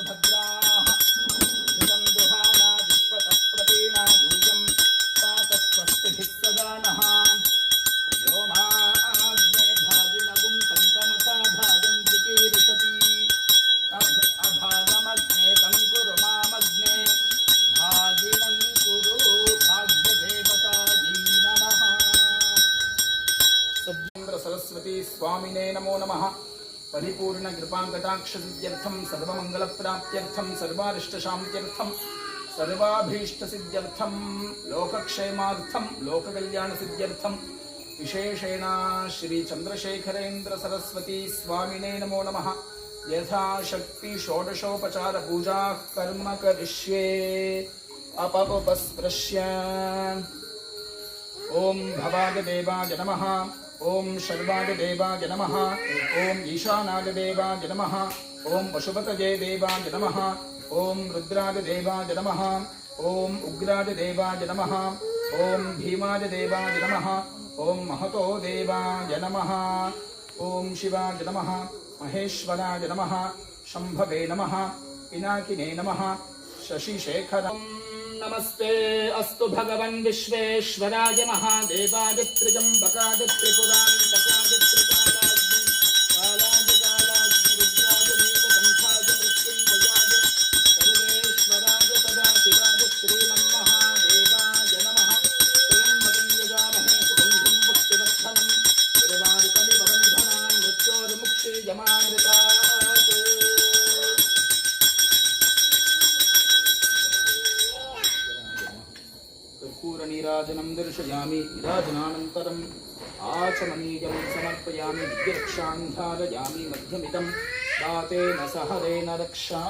भद्राः इदं दुहाना विश्वतः प्रवीणा यूयं तात स्वस्तिभिः सदा नः व्योमाग्ने भागिनगुं सन्तमता भागं चिकीर्षति अभागमग्ने तं कुरु मामग्ने भागिनं कुरु भाग्यदेवतायै नमः। सज्जेन्द्र सरस्वती स्वामिने नमो नमः। परिपूर्ण कृपाकटाक्ष सिद्ध्यर्थं सर्वमंगल प्राप्त्यर्थं सर्वारिष्ट शांत्यर्थं सर्वाभीष्ट सिद्ध्यर्थं लोकक्षेमार्थं लोककल्याण सिद्ध्यर्थं विशेषेण श्री चंद्रशेखरेन्द्र सरस्वती स्वामिने नमो नमः। यथाशक्ति षोडशोपचार पूजा कर्म करिष्ये अपपस्पृश्य। ओम भवाय देवाय नमः। ओम शर्वाय देवाय नमः। ओम ईशानाय देवाय नमः। ओम पशुपतये देवाय नमः। ओम रुद्राय देवाय नमः। ओम उग्राय देवाय नमः। ओम भीमाय देवाय नमः। ओम महतो देवाय नमः। ओम शिवाय नमः। महेश्वराय नमः। शंभवे नमः। पिनाकिने नमः। शशिशेखर नमस्ते अस्तु भगवन् विश्वेश्वराय महादेवाय त्र्यंबकाय त्रिपुरान्तकाय त्रिकालाग्नि कालाय कालाग्नि रुद्राय नीलकण्ठाय मृत्युञ्जयाय सर्वेश्वराय सदाशिवाय श्रीमन्महादेवाय नमः। त्र्यम्बकं यजामहे सुगन्धिं पुष्टिवर्धनम् उर्वारुकमिवबन्धनान् मृत्योर्मुक्षीयमामृतात्। कर्पूरनीराजनं दर्शयामि। नीराजनानन्तरम् आचमनीयं समर्पयामि। विद्युरक्षां धारयामि। मध्यमिदं दातेन सह रेण रक्षा।